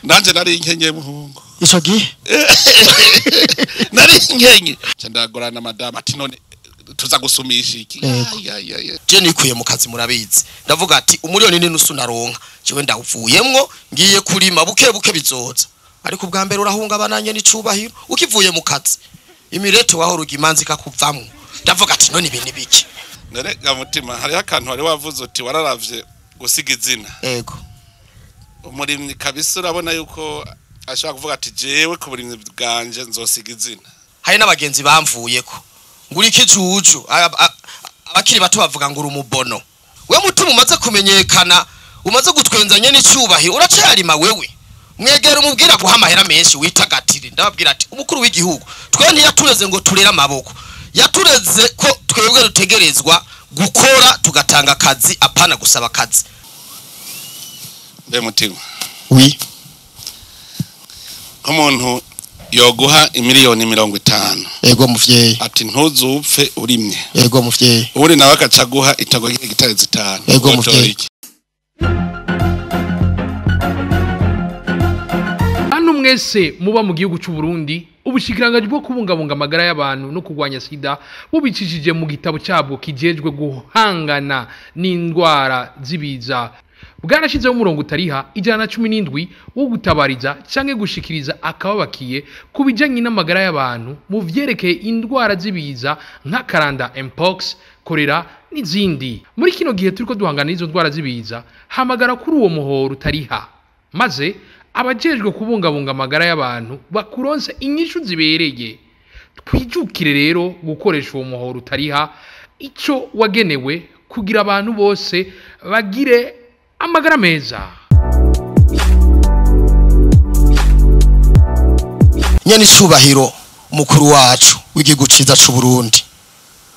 nanje nari inkenye muhungu ico gihe nari inkenye ndagorana madama ati none tuza gusumisha iki je nikuye mu kazi murabizi ndavuga ati umuriyoni n'inusu naronka jewe ndawuvuyemwo ngiye kurima buke bizoza ariko ubwa mbere urahungabananye n'icubahiro ukivuye mu kazi imireto waho rugimanzi kakuvamwo ndavuga ati none ibintu biki none gamutima hari akantu wari wavuze uti wararavye gusiga izina yego umurimyi kabisa urabona yuko ashaka kuvuga ati jewe ku burimyi bwanje nzosiga izina hari n'abagenzi bamvuyeko nguri kijuju abakiri bato bavuga ngo urumubono we mutima umaze kumenyekana umaze gutwenzanye n'icubahiro uracyarima wewe mwegera umubwira guha amahera menshi witagatire ndababwira ati umukuru w'igihugu twe ntiyatureze ngo turere amaboko yatureze ko twebwe rutegerezwa gukora tugatanga akazi apana gusaba akazi mbe mutima oui umuntu yoguha imiliyoni 50 yego muvyeyi ati ntuzupfe urimye yego muvyeyi uri nawe akacaguha itago gitare 5 yego muvyeyi hano mwese muba mu gihugu cy'u Burundi ubushikiranganje bwo kubungabunga amagara y'abantu no kurwanya sida bubicishije mu gitabo cyabwo kijejwe guhangana n'indwara zibiza bwarashizeho umurongo utariha 117 wo gutabariza canke gushikiriza akababakiye kubijanye n'amagara y'abantu mu vyerekeye indwara zibiza nka karanda mpox korera n'izindi muri kino gihe turiko duhangana n'izo ndwara zibiza hamagara kuri uwo muhoro utariha maze abajejwe kubungabunga amagara y'abantu bakuronse inyishu zibereye twijukire rero gukoresha uwo muhoro utariha ico wagenewe kugira abantu bose bagire amagara meza. Nyene icubahiro umukuru wacu w'igihugu ciza c'u Burundi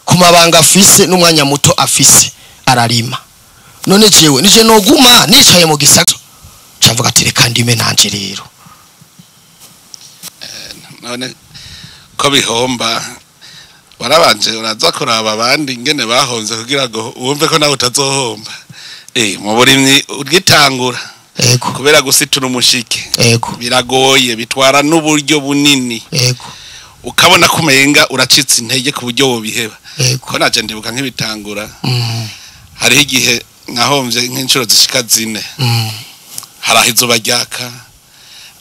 ku mabanga afise n'umwanya muto afise ararima none jewe nije noguma nicaye mu gisagara cavuga ati reka ndime nanje rero none ko bihomba warabanje uraza kuraba abandi ingene bahonze kugira ngo wumve ko nawe utazohomba mu burimyi ugitangura yego kubera gusitura umushike yego biragoye bitwara n'uburyo bunini yego ukabona kumenga uracitse intege ku buryo bobiheba yego ko naje ndibuka nk'ibitangura hari igihe nkahomvye nk'incuro zishika 4 haraho izuba ryaka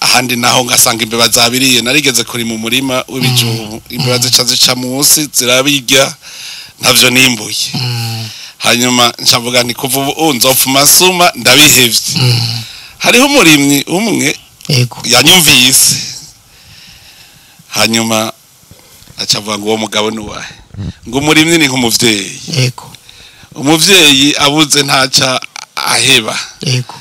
ahandi naho ngasanga imbeba zabiriye narigeze kuri mu murima w'ibijubu imbeba zica munsi zirabirya ntavyo nimbuye hanyuma nshavuga nti kuva unzopfa masuma ndabihevye hariho umurimyi umwe yego yanyumvise hanyuma acavuga ngo uwo mugabo nuwahe ngo umurimyi ni nk'umuvyeyi yego umuvyeyi abuze ntaca aheba yego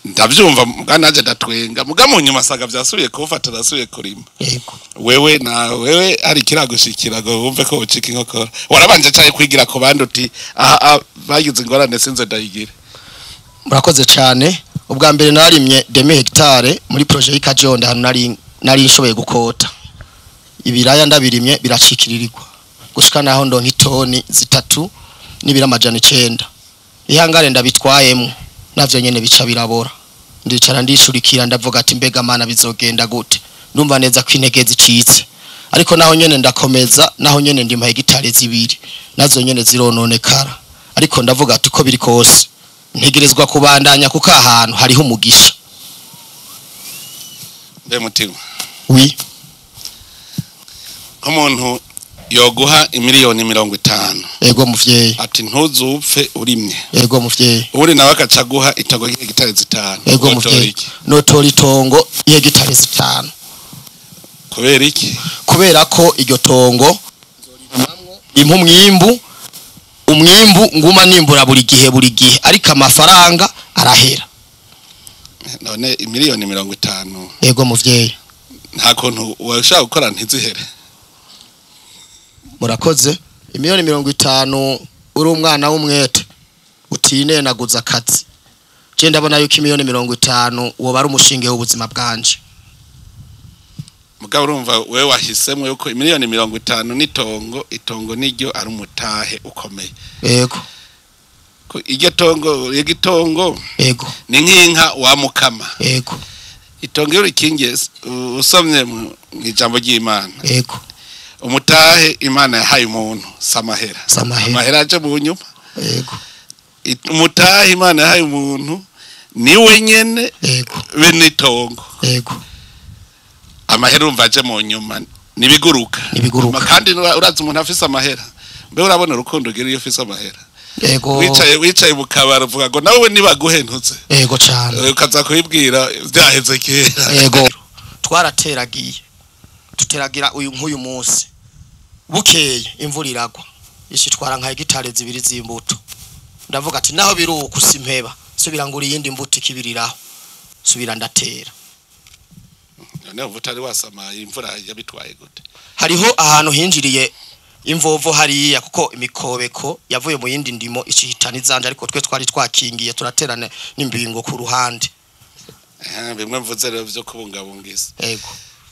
ndavyumva muganaje ndatwenga muga mu nyuma saga vyasubiye kufata nasubiye kurima yego wewe ari kiragushikira ngo wumve ko ucika inkoko warabanje cyaye kwigira ko bandi uti bagize ingorane sinze ndayigire murakoze cyane ubwa mbere narimye 2 hectare muri projet y'ikajonda hano nari nshoboye gukota ibiraya ndabirimye biracikiririrwa gushika naho ndonka itoni 3 n'ibiramaja 9 ihangare ndabitwayemo navyo nyene bica birabora ndicara ndishurikira ndavuga ati mbega mana bizogenda gute ndumva neza ko intege zicitse ariko naho nyene ndakomeza naho nyene ndima hegitare 2 nazo nyene zirononekara ariko ndavuga ati ko biri kose ntegerezwa kubandanya kuko ahantu hariho umugisha mbe mutima oui umuntu yoguha imiliyoni 50 yego muvyeyi ati ntuzupfe urimye yego muvyeyi uri nawe akacaguha itago gitare 5 yego muvyeyi notora itongo y'egitare 5 kubera iki kubera ko iryo tongo umwimbu nguma nimbura buri gihe ariko amafaranga arahera none imiliyoni 50 yego muvyeyi nta kuntu washaka gukora ntizihere murakoze imiliyoni 50 uri umwana w'umwete utine naguza akazi je ndabona yuko imiliyoni 50 woba ari umushinge w'ubuzima bwanje mugabo urumva wewe wahisemwe yuko imiliyoni 50 itongo niryo ari umutahe ukomeye yego ko iryo tongo yego ni nk'inka wa mukama yego itongo rikingiye usomye mu ijambo ry'Imana yego umutahe Imana yahaye umuntu samahera amahera aje mu nyuma yego umutahe Imana yahaye umuntu ni wenyene yego bene itongo yego amahera umva aje mu nyuma nibiguruka kandi uraza umuntu afise amahera mbe urabona urukundo ugira iyo afise amahera yego wicaye mu kabara uvuga ngo nawe nibaguhentutse yego cyane ukaza kubibwira byaheze kera yego twarateragiye tuteragira uyu nk'uyu munsi bukeye imvura iragwa ishitwara nka hegitare zibiri z'imbuto ndavuga ati naho biruko simpeba subira nguri yindi mbuto ikibiriraho subira ndatera none ubutari wasamaye imvura yabitwaye gute hariho ahantu hinjiriye imvovo hariya kuko imikobeko yavuye mu yindi ndimo icihitana izanje ariko twe twari twakingiye turaterana n'imbingo ku ruhande bimwe mvuze rero byo kubungabungisa yego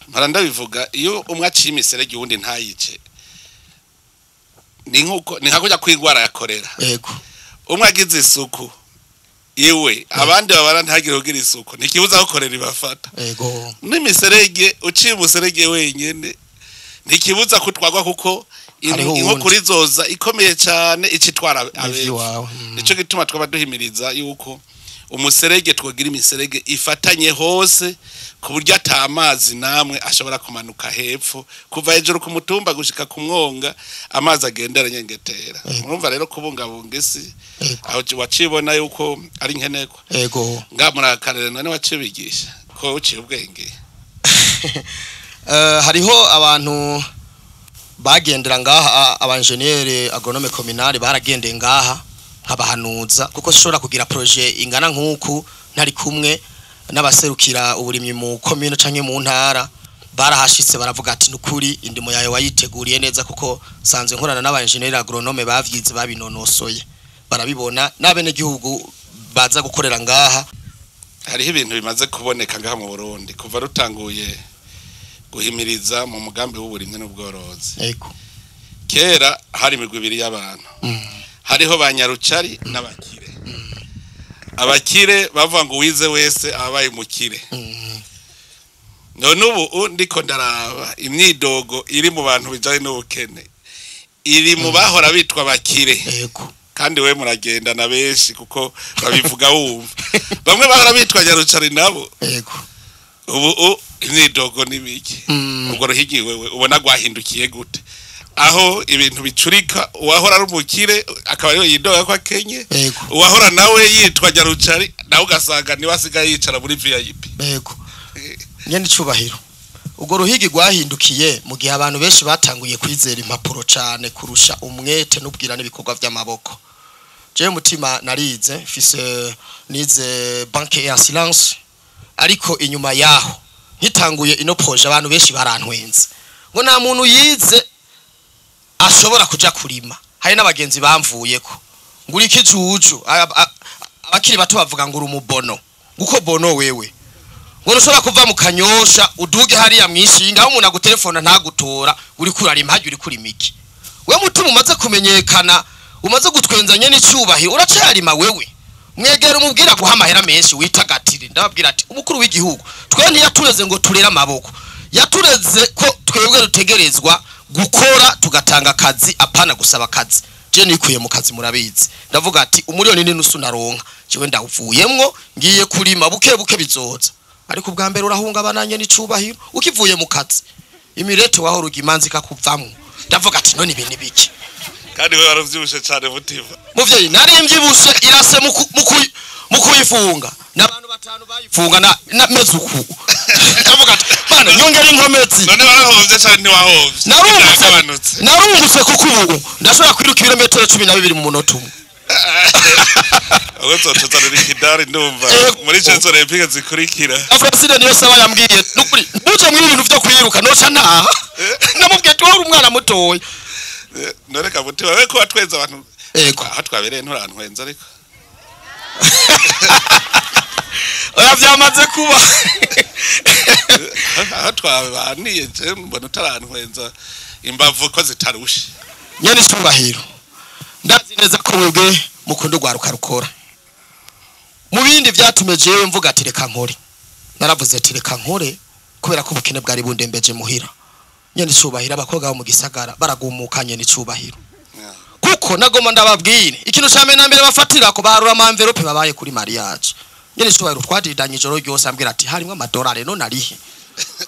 maranda bivuga iyo umwe aciye imiserege uwundi ntayice ni nkakujya kwigwara yakorera yego umwe agize isuku iwe abandi babara ntagire ugira isuku nikibuza gukorera ibafata yego n'imiserege uciye umuserege wenyene nikibuza kutwagwa kuko inko kuri zoza ikomeye cyane icitwara abeje nico gituma twabaduhimiriza yuko umuserege twogira imiserege ifatanye hose ku buryo atamazi namwe ashobora kumanuka hepfo kuva hejuru ku mutumba gushika ku mwonga amazi agendera nyengetera murumva rero kubungabunga isi aho wacibona yuko ari nkeneko yego ngamurakarere none wacibigisha ko uciye ubwenge hariho abantu bagendera ngaha abanjeniyeri agronome communale baragendeye ngaha nkabahanuza kuko sishobora kugira projet ingana nkuku ntari kumwe n'abaserukira uburimyi mu commune canke mu ntara barahashitse baravuga ati nukuri indimo yawe wayiteguriye neza kuko sanze nkorana n'abanjeniyeri agronome bavyize babinonosoye barabibona n'abene gihugu baza gukorera ngaha hariho ibintu bimaze kuboneka ngaha mu Burundi kuva rutanguye guhimiriza mu mugambi w'uburimyi n'ubworozi yego kera hari imigwi ibiri y'abantu hariho banyarucari n'abakire abakire bavuga ngo wize wese abaye mukire none ubu ndiko ndaraba imyidogo iri mu bantu bijanye n'ubukene iri mu bahora bitwa bakire yego kandi we muragenda na benshi kuko babivuga wumva bamwe bahora bitwa nyarucari nabo yego ubu imyidogo nibiki ubwo ruhigiwe ubona gwahindukiye gute aho ibintu bicurika uwahora ari umukire akaba ariyo yidoga kwa Kenya uwahora nawe yitwa nyarucari nawe ugasanga niwe asigaye yicara muri VIP yego nyene icubahiro ubwo ruhigi gwahindukiye mu gihe abantu benshi batanguye kwizera impapuro cyane kurusha umwete n'ubwira n'ibikorwa by'amaboko je mutima narize mfise nize banque et assurance ariko inyuma yaho nkitanguye ino projet abantu benshi barantwenze ngo nta muntu yize ashobora kuja kurima hari n'abagenzi bamvuyeko nguri kijuju abakiri bato bavuga ngo urumubono guko bono wewe ngo ushobora kuva mu kanyosha uduge hariya mwishinga aho umuntu agutelefona ntagutora uri kurarima haje uri kurimiki we mutima umaze kumenyekana umaze gutwenzanye n'icyubahiro uracyarima wewe mwegera umubwira guha amahera menshi witagatire ndababwira ati umukuru w'igihugu twe ntiyatureze ngo turere amaboko yatureze ko twebwe rutegerezwa gukora tugatanga akazi apana gusaba akazi je nikuye mu kazi murabizi ndavuga ati umuriyoni n'inusu naronka jewe ndavuyemwo ngiye kurima buke buke bizoza ariko ubwa mbere urahungabananye n'icubahiro ukivuye mu kazi imirete waho rugimanzi kakuvamwo ndavuga ati none ibintu biki kandi we waravyibushe cyane mutima muvyeyi nari mvyibushe irase mu kuyifunga n'abantu batanu bayifunga na mezuku ndavuga ati bana nyongera inkomezi none warahovye cyane ntiwahovye narungutse kuko ubu ndashobora kwiruka ibirometero 12 mu munota umwe Agozo tuzanira ikidari ndumva muri Jeux Olympiques zikurikira President Neva yambwiye nukuri buje mu bintu byo kwiruka noca ntaha namubwiye tu umwana mutoya none kabuti wewe ko watweza abantu ego aho twabereye nturantwenza ariko oya byamaze kuba aho twabaniye je mbona utarantwenza imbavu ko zitarushe nyene cyubahiro ndazi neza ko webwe mukundo gwaruka rukora mu bindi byatume jewe mvuga ati reka nkore naravuze ati reka nkore kubera ko ubukene bwari bundembeje muhira nyene icubahiro abakobwa bo mu gisagara baragumukanye n'icubahiro kuko nagoma ndababwire ikintu cyame na mbere bafatira ko barura amamverope babaye kuri mariage nyene icubahiro twadidanye ijoro ryose ambwira ati harimwe amadolari none arihe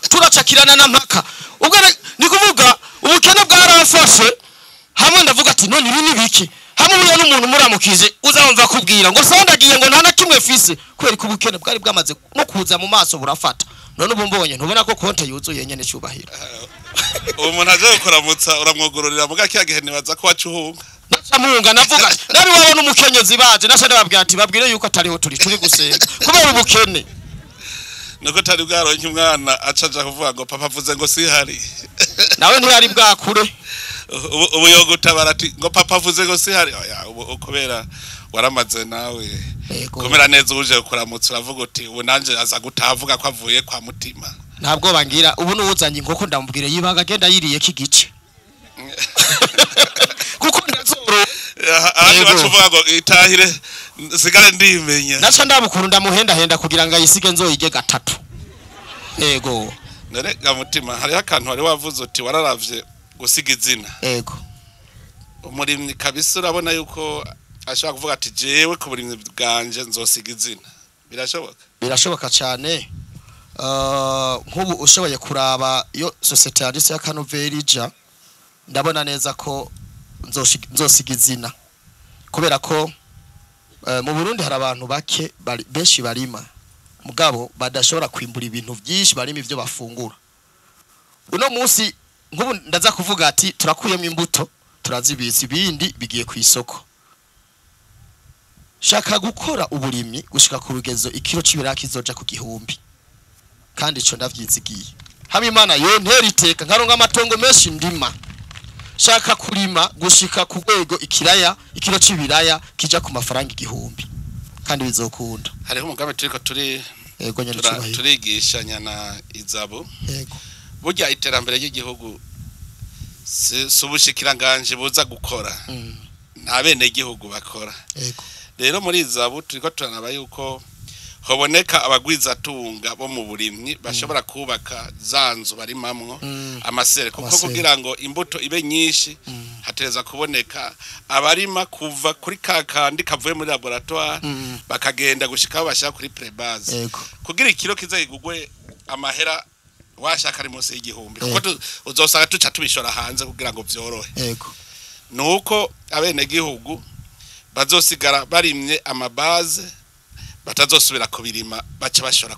turacakirana na mpaka ubwo ni kuvuga ubukene bwaramfashe hamwe ndavuga ati none ibi nibiki hamwe uyo n'umuntu muramukije uzamva kubwira ngo sondagiye ngo nta na kimwe fise kweri ku bukene bwari bwamaze no kuza mu maso burafata none ubu mbonye ntubona ko konte yuzuye nyene cyubahiro umuntu aje kuramutsa uramwogororera muga kiyagihe nibaza ko wacuhunga nacamunga navuga nabi wabona umukenyezi baje nasha ndababwira ati babwire yuko atariho turi gusenga kubera ubukene nuko tari bwaronke umwana acaja kuvuga ngo papa avuze ngo sihari nawe ntiyari bwakure ubu yogutabara ati ngo papa avuze ngo sihari kubera waramaze nawe kumera neza uje kuramutsa uravuga uti ubu nanje aza gutavuga ko avuye kwa mutima ntabwo bangira ubu n'uzanye inkoko ndamubwire yibanga agenda yiriye kigice kuko ndazoro ahandi bacuvuga ngo itahire sigare ndimenya naca ndabukuru ndamuhenda henda kugira ngo ayisige nzoyige gatatu yego none gamutima hari akantu hari wavuze uti wararavye gusiga izina yego umurimyi kabisa urabona yuko ashaka kuvuga ati jewe ku burimyi bwanje nzosiga izina birashoboka cyane nk'ubu ushoboye kuraba iyo societe yanditse ya Kanoverija ndabona neza ko nzosiga izina kubera ko mu Burundi hari abantu bake benshi barima mugabo badashobora kwimbura ibintu byinshi barimo ivyo bafungura uno munsi nk'ubu ndaza kuvuga ati turakuyemo imbuto turazibitse ibindi bigiye ku isoko shaka gukora uburimyi gushika ku rugezo ikiro c'ibiraki zoja ku gihumbi kandi ico ndavyizigiye hamwe Imana yo ntera iteka nkaronga amatongo menshi ndima shaka kurima gushika ku rwego ikiraya ikiro c'ibiraya kija ku mafaranga igihumbi kandi bizokunda hariho umugambi turiko yego nyene cyubahiro turigishanya na izabo yego burya iterambere ry'igihugu subushikiranganje buza gukora nta bene igihugu bakora yego rero muri izabo turiko turanaba yuko hoboneka abagwizatunga bo mu burimyi bashobora kubaka zanzu barimamwo amasere kuko kugira ngo imbuto ibe nyinshi hateza kuboneka abarima kuva kuri kakandi kavuye muri laboratoire bakagenda gushika bashaka kuri prebase kugira ikiro kizayigugwe amahera washaka ari munsi y'igihumbi kuko uzosanga tuca tubishora hanze kugira ngo vyorohe nuko abene gihugu bazosigara barimye amabaze batazosubira kubirima baca bashora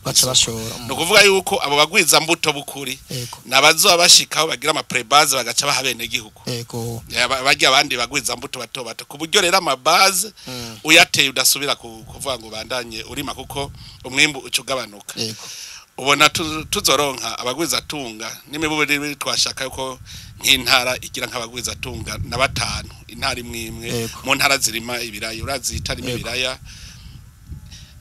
no kuvuga yuko abo bagwiza mbuto bukuri nabazoba bashikaho bagira ama prebase bagaca bahabene gihugu bajya abandi bagwiza mbuto bato bato kuburyo rero amabaze uyateye udasubira kuvuga ngo bandanye urima kuko umwimbu ucugabanuka ubona tuzoronka abagwiza tunga n'imiburi twashaka yuko nk'intara igira nk'abagwiza tunga na batanu intara imwe mu ntara zirima ibiraya urazita ibiraya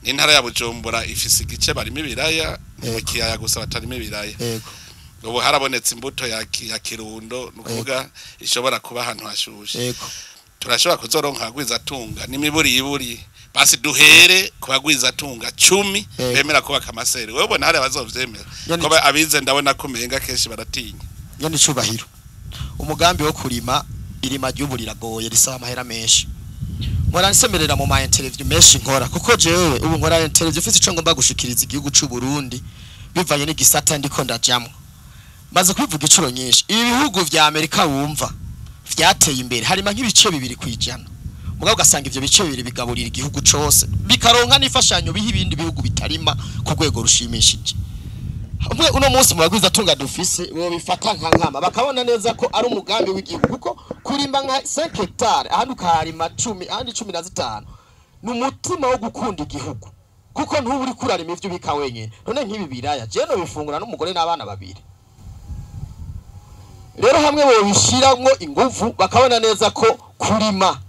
intara ya Bujumbura ifise igice barimo ibiraya mu kiyaya gusa batarimo ibiraya ubu harabonetse imbuto ya Kirundo nukuvuga ishobora kuba ahantu hashushe turashobora kuzoronka abagwiza tunga n'imiburi basi duhere kubagwiza tunga 10 bemera kubaka amasere wewe ubona hari abazovyemera ko abize ndabona ko menga kenshi baratinya nyane cubahiro umugambi wo kurima irima ry'ubu riragoye risaba amahera menshi nkora nsemerera mu ma interview menshi nkora kuko jewe ubu nkora interview ufite ico ngomba gushikiriza igihugu c'u Burundi bivanye n'igisata ndiko ndajamwe maze kwivuga icuro nyinshi ibi bihugu vya Amerika wumva vyateye imbere harima nk'ibice 2 kwijana mugabo gasanga ivyo bice 2 bigaburira igihugu cose bikaronka n'ifashanyo biha ibindi bihugu bitarima ku rwego rushimishije umwe uno munsi mu bagwiza tunga dufise bo bifata nkama bakabona neza ko ari umugambi w'igihugu kuko kurimba nka 5 hectare ahandi ukarima 10 ahandi 15 n'umutima wo gukunda igihugu kuko ntubu uri kurarima ivyo bika wenyene none nk'ibi biraya je no bifungura n'umugore n'abana babiri rero hamwe bo bishiramwo ingufu bakabona neza ko kurima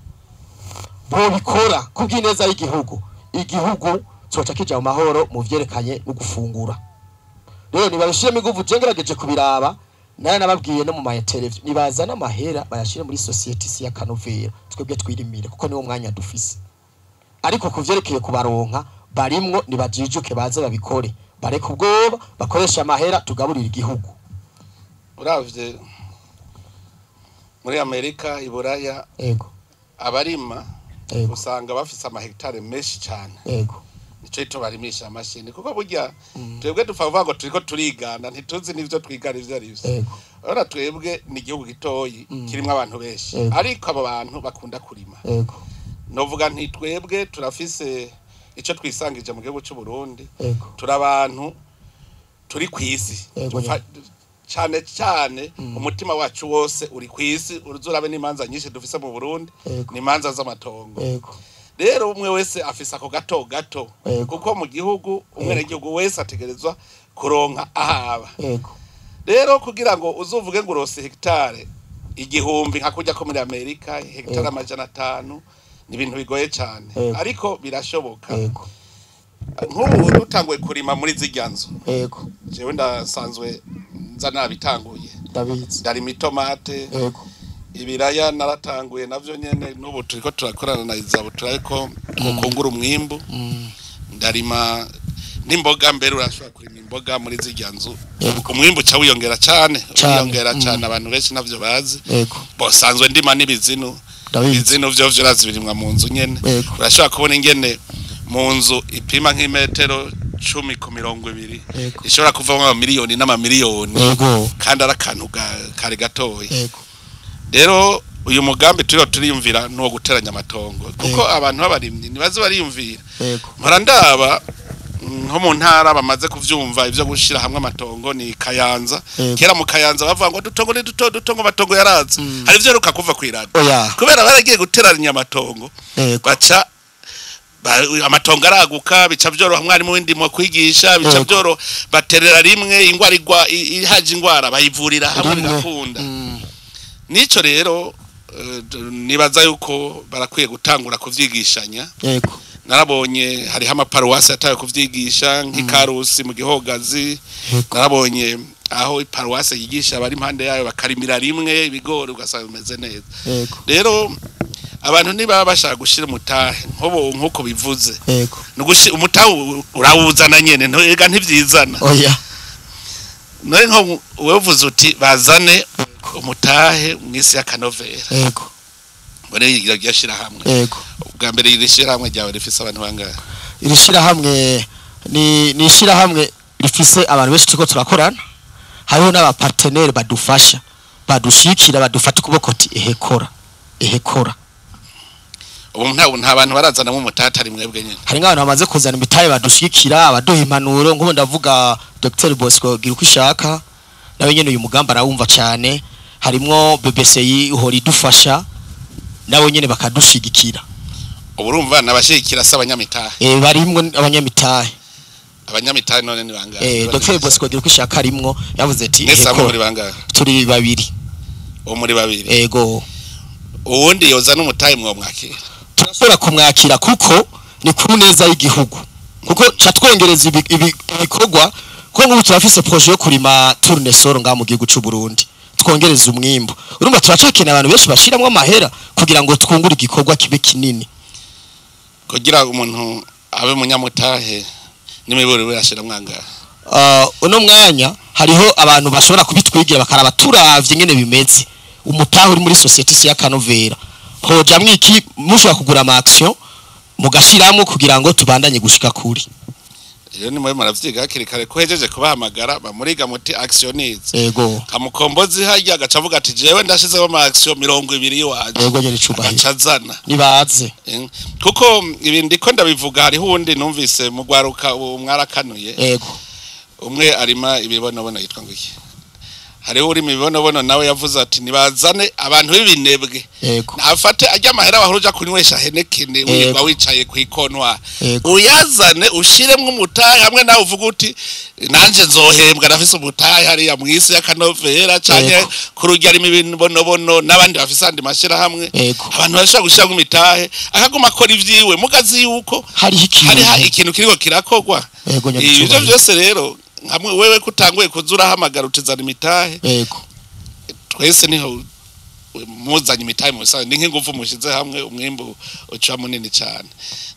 bo bikora kubw'ineza y'igihugu coca kija mu mahoro mu vyerekanye no gufungura rero nibabishiremo ingufu jengerageje kubiraba nari nababwiye no mu ma interview nibazana amahera bayashire muri society ya Kanovera twebwe twirimire kuko niwo mwanya dufise ariko kuvyerekeye kubaronka barimwo nibajijuke baze babikore bareka ubwoba bakoresha amahera tugaburira igihugu. uravye muri Amerika iburaya Ego. abarima Ego. usanga bafise amahegitare menshi cyane. Ego. Nico ito barimisha amashini kuko burya twebwe dufavuga ngo turiko turigana ntituzi n'ivyo twigana ivyo ari byo. Ego. Ora twebwe ni igihugu gitoyi kirimo abantu benshi ariko abo bantu bakunda kurima. Ego. Novuga nti twebwe turafise ico twisangije mu gihugu cy'u Burundi. Ego. Turabantu turi kwisi. Ego. Cyane cyane umutima wacu wose uri kwisi uruzurabe n'imanza nyinshi dufise mu Burundi ni imanza z'amatongo. Ego. Rero umwe wese afise ako gato gato kuko mu gihugu umwene gihugu wese ategerezwa kuronka ahaba. Ego. Rero kugira ngo uzuvuge ngo urose hegitare igihumbi nka kujya ko muri Amerika hegitare 500 ni ibintu bigoye cyane ariko birashoboka. Ego. Nk'ubu dutanguye kurima muri ziryanzo. Ego. Jewe ndasanzwe nza nabitanguye. Ndabizi. Ndarima itomate. Ego. Ibiraya naratanguye navyo nyene n'ubu turiko turakorana na Izabo turariko kongura umwimbu. Ndarima n'imboga mbere urashobora kurima imboga muri ziryanzo. Umwimbu ca wiyongera cyane abantu benshi navyo bazi. Bosanzwe ndima n'ibizinu. Ibizinu vyo vyorazibirimwa mu nzu nyene. Urashobora kubona ingene mu nzu ipima nk'imetero 10 ku 20 ishobora kuvamo miliyoni n'amamiliyoni kandi arakantu kare gatoye. Rero uyu mugambi turiyumvira no guteranya amatongo kuko abantu babarimye nibaze bariyumvira. Mpora ndaba nko mu ntara bamaze kuvyumva ivyo gushira hamwe amatongo ni Kayanza. Kera mu Kayanza bavuga ngo dutongo ni dutongo amatongo yaraza. Hari ivyo ruka kuva kwirada. Kubera baragiye guteranya amatongo. Baca amatongo araguka bica byoroha mwarimu w'indimo kwigisha bica byoro baterera rimwe ingwara ihaje ingwara bayivurira hamwe bigakunda. Nico rero nibaza yuko barakwiye gutangura kuvyigishanya. Narabonye hari amaparuwasi yataye kuvyigisha nk'Ikarusi mu Gihogazi. Narabonye aho iparuwasi yigisha bari impande yayo bakarimira rimwe ibigori ugasanga bimeze neza. Rero abantu niba bashaka gushira umutahe nkuko bivuze. Nugushi umutahe urawuzana nyene ntega ntivyizana. None nko wevuze uti bazane umutahe mwisi ya kanovera. Bone yashira hamwe. Ubwa mbere irishira hamwe ryawe rifise abantu bangahe? Irishira hamwe ni shira hamwe rifise abantu benshi tuko turakorana. Hariho n'aba partenaire badufasha badushikira badufata kuboko ati ehekora. Ubu nta bantu barazana mu mutata ari mwebwe nyene. Hari nk'abantu bamaze kuzana imitaye badushikira abaduha impanuro nk'ubu ndavuga Dr Bosco gira uko ishaka nawe nyene uyu mugamba arawumva cyane. Harimwo BBCI uhora idufasha nawe nyene bakadushigikira. Ubu urumva nabashikira s'abanyamitahe. Barimwo abanyamitahe. Abanyamitahe none ni bangahe? Dr Bosco gira uko ishaka arimwo yavuze ati nesa muri bangahe? Turi babiri. Muri babiri. Ego. Uwundi yoza n'umutahe mwo mwakira. Turashobora kumwakira kuko ni kuri neza y'igihugu. Kuko catwongereza ibikorwa ko nk'ubu turafise projet yo kurima tournesol nga mu gihugu cy'u Burundi. Twongereza umwimbo. Urumva turacakena abantu benshi bashiramwe amahera kugira ngo twungure igikorwa kibe kinini. Kugira umuntu abe munyamutahe nimibore we ashira mwanga. Uno mwanya hariho abantu bashobora kubitwigira bakaraba turavye nyene bimeze. Umutahe uri muri societe ya Kanovera. Hoja mwiki mushobora kugura ama action mugashiramwe kugira ngo tubandanye gushika kuri. Iyo ni mwe maravyiga hakiri kare ko hejeje kubahamagara bamuriga muti actionize. Ego. Kamukombozi hajya agacavuga ati jewe ndashizeho ama action 20 waje. Ego nyene cubahira. Acazana. Nibaze. Kuko ibindi ko ndabivuga hari hundi numvise mugwaruka umwarakanuye. Ego. Umwe arima ibibonabona yitwa ngiki. Hari uri mibono nawe yavuze ati nibazane abantu b'ibinebwe. Nafate ajya amahera bahuruja kunywesha henekene wirirwa wicaye ku ikontwa. Uyazane ushiremwe umutahe hamwe nawe uvuga uti nanje nzohembwa nafise umutahe hari ya mwisi ya Kanovera canke kurujya ari mibono nabandi bafise andi mashira hamwe. Abantu bashaka gushaka umitahe akaguma akora ivyiwe mugazi yuko hari ikintu kiriko kirakogwa. Ivyo byose rero hamwe wewe kutanguye kuzura hamagara utizana imitahe. Twese niho muzanye imitahe mu bisanzwe ni nk'ingufu mushize hamwe umwimbu uca munini cyane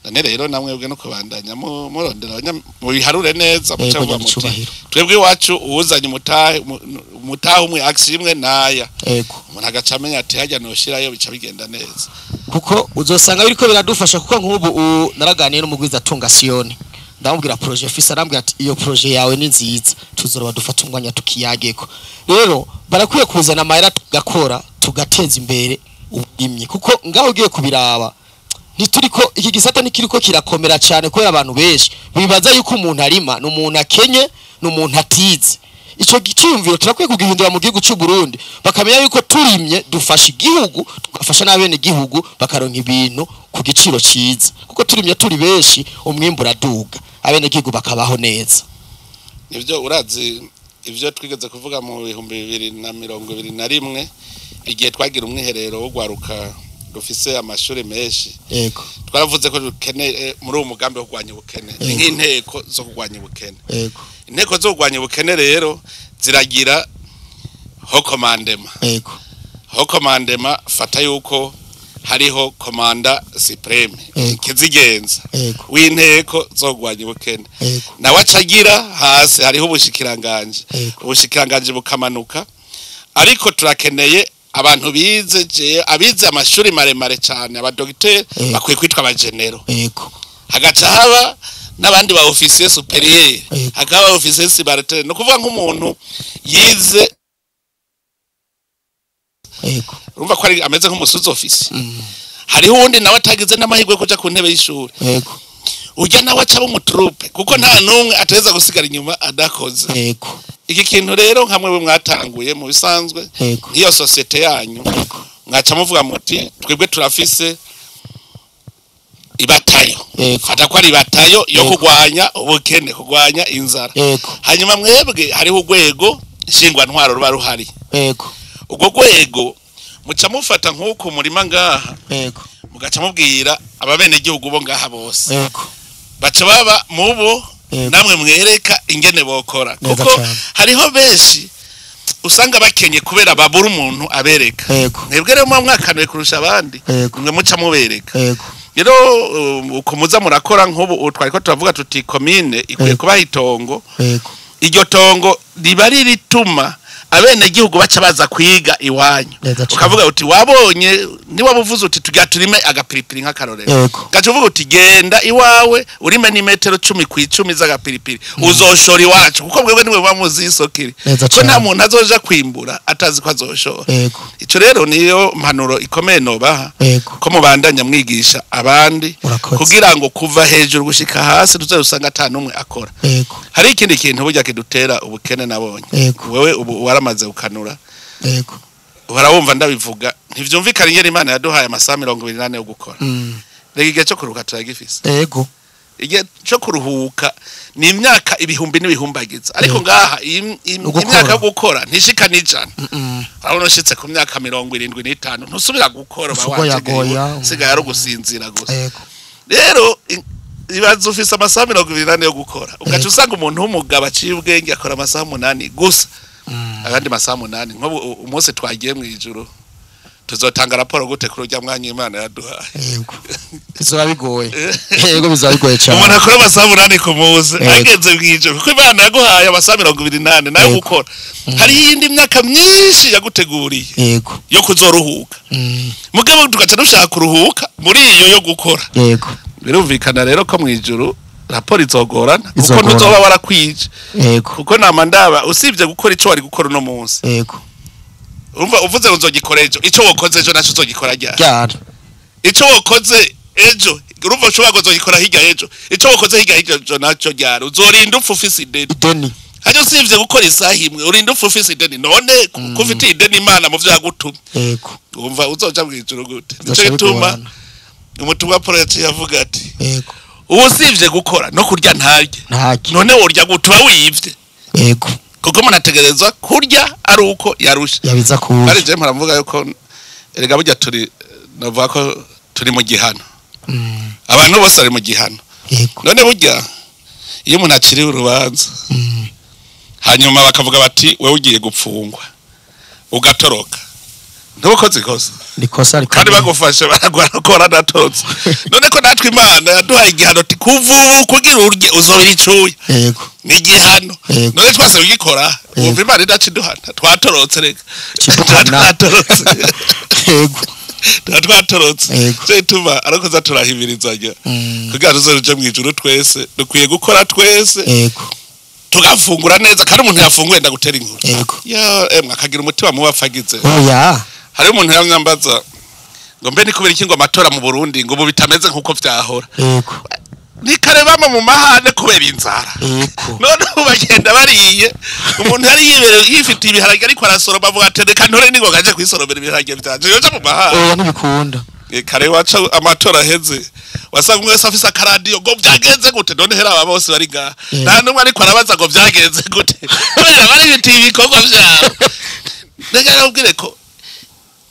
none rero namwe bwe no kubandanya murondera mu biharure neza mucavuga muti twebwe iwacu uwuzanye umutahe umwe aksi imwe naya umuntu agacamenya ati hajya noshirayo bica bigenda neza kuko uzosanga biriko biradufasha kuko nk'ubu naraganiye n'umugwiza atunga Sioni ndamubwira projet fisa arambwira ati iyo projet yawe ni nziza tuzoroba dufata umwanya tukiyageko rero barakwiye kuzana amahera tugakora tugateza imbere uburimyi kuko ngaho ugiye kubiraba nituriko iki gisata nikiriko kirakomera cyane ko abantu benshi bibaza yuko umuntu arima n'umuntu akenye n'umuntu atize ico giciyumviro turakwiye kugihindura mu gihugu cy'u Burundi bakamenya yuko turimye dufasha igihugu tugafasha n'abene igihugu bakaronka ibintu ku giciro ciza kuko turimye turi benshi umwimbu uraduga abene igihugu bakabaho neza nivyo urazi ivyo twigeze kuvuga mu 2021 igihe twagira umwiherero wo gwaruka rufise amashuri menshi yego twaravuze ko dukene muri uwo mugambi wo kugwanya ubukene nk'inteko zo kugwanya ubukene yego inteko zo kugwanya ubukene rero ziragira ho commandement yego ho commandement fata yuko hariho komanda supreme kizigenza w'inteko zo kugwanya ubukene nawe acagira hasi hariho ubushikiranganje ubushikiranganje bukamanuka ariko turakeneye abantu abize amashuri maremare cyane abadocteur bakwiye kwitwa abagenero hagaca haba n'abandi ba officier supérieur hakaba officier subalterne no kuvuga nk'umuntu yize urumva ko ari ameze nk'umusuzi office hariho undi nawe atagize n'amahirwe ko ku ntebe y'ishuri ujya nawe acaba umutrupe kuko nta numwe ateza gusigara inyuma adakoze iki kintu rero nkamwe mwatanguye mu bisanzwe nk'iyo societe yanyu mwaca muvuga muti twebwe turafise ibatayo fata ko ari ibatayo yo kugwanya ubukene kugwanya inzara hanyuma mwebwe hariho urwego nshingwa ntwaro ruba ruhari ubwo rwego muca mufata nk'uko murima ngaha mugaca mubwira ababene igihugu bo ngaha bose baca baba mubo namwe mwereka ingene bokora kuko hariho benshi usanga bakenye kubera babura umuntu abereka mwebwe rero mwakanuye kurusha abandi mwe muca mubereka rero uko muza murakora nk'ubu twariko turavuga tuti commune ikwiye kuba itongo iryo tongo riba rituma abene igihugu baca baza kwiga iwanyu ukavuga uti wabonye niba buvuze uti tujya turime agapiripiri nk'akarorero gaje uvuga uti genda iwawe urime ni metero 10 ku 10 z'agapiripiri uzoshora iwacu kuko mwebwe niwe bamuzi isokiri ko nta muntu azoja kwimbura atazi ko azoshora ico rero niyo mpanuro ikomeye nobaha ko mubandanya mwigisha abandi kugira ngo kuva hejuru gushika hasi tuzosanga atanumwe akora hari ikindi kintu burya kidutera ubukene nabonye wewe ubu amaze ukanura barawumva ndabivuga ntivyumvikana ingene Imana yaduhaye amasaha 28 yo gukora rega igihe cyo kuruhuka turagifise igihe cyo kuruhuka ni imyaka ibihumbi n'ibihumbagiza ariko ngaha imyaka yo gukora ntishika n'ijana aho noshitse ku myaka 75 ntusubira gukora bawaje sigaye ari gusinzira gusa rero ibaza ufise amasaha 28 yo gukora ugaca usanga umuntu w'umugabo aciye ubwenge akora amasaha 8 gusa abandi masaha 8 nko umunsi twagiye mu ijuru tuzotanga raporo gute kuri urya mwanya Imana yaduhaye bizoba bigoye bizoba bigoye cyane umuntu akora amasaha 8 ku munsi ageze mu ijuru kuko Imana yaguhaye amasaha 28 nayo gukora hari yindi myaka myinshi yaguteguriye yo kuzoruhuka mugabo tugaca dushaka kuruhuka muri iyo yo gukora birumvikana rero ko mu ijuru raporo izogorana kuko ntuzoba warakwije kuko namandaba usibye gukora ico wari gukora no munsi umva uvuze uzogikora ejo ico wokoze ejo naco uzogikora ryari ico wokoze ejo urumva ushobora kuzogikora hirya ejo ico wokoze hirya ejo naco ryari uzorinda ufufise ideni haje usibye gukora isaha imwe urinda ufufise ideni none kufite ideni Imana mu vyo yagutumye umva uzoja mwijuru gute nico gituma umutumwa Paul yavuga ati ubusivye gukora no kurya ntarye none worya gutuba wivye kuko munategerezwa kurya ari uko yarusha yabiza ku ari je mparavuga yuko erega burya turi navuga ko turi mu gihano abantu bose ari mu gihano none burya iyo umuntu akiri urubanza hanyuma bakavuga bati wewe ugiye gupfungwa ugatoroka ntukoze ikosa nikosa ariko kandi bagufashe baragora natotse none ko natwe Imana yaduhaye igihano kuvubu kugira urye uzobira icuye yego ni igihano none twase bigikora umva Imana idaciduhana twatorotse reka twatorotse yego twatorotse cyo tuma arakoza turahimirizanya kugira tuzoruje mu ijuru twese dukwiye gukora twese yego tugafungura neza kandi umuntu yafunguye ndagutera inkuru yego akagira umutima mubafagize oya hari umuntu yamwambaza ngo mbe ni kubera iki ngo amatora mu Burundi ngo bitameze nkuko vyahora yego nikarebama mu mahane kubera inzara none bagenda bariye umuntu yari yifitiye ibiharage ariko arasoroma avuga ati reka ntore ningo gaje kwisoromera ibiharage bitaje yoja mu mahane oya nibikunda kare waca amatora heze wasanga umwe afise akaradiyo ngo byagenze gute none hera aba bose bari ga nta numwe ariko arabaza ngo byagenze gute kubera bari bitiye ibikorwa vyabo ndega ubwire ko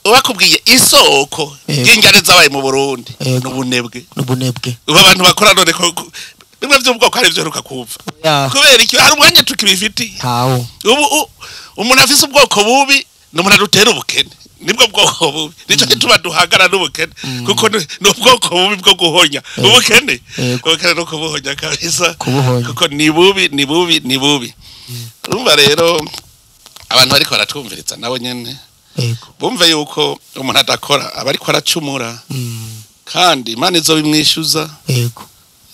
bakubwiye isoko y'ingane zabaye mu Burundi n'ubunebwe uba abantu bakora none ko bimwe by'ubwoko ari byo ruka kumva kubera iki hari umwanya tukibifiti ubu umuntu afise ubwoko bubi n'umuntu arutera ubukene nibwo bwoko bubi nico gituma duhagara n'ubukene kuko n'ubwoko bubi bwo guhonya ubukene no kubuhonya kabisa kuko ni bubi urumva rero abantu bariko baratumviriza nabo nyene bumve yuko umuntu adakora aba ariko aracumura kandi Imana izobimwishuza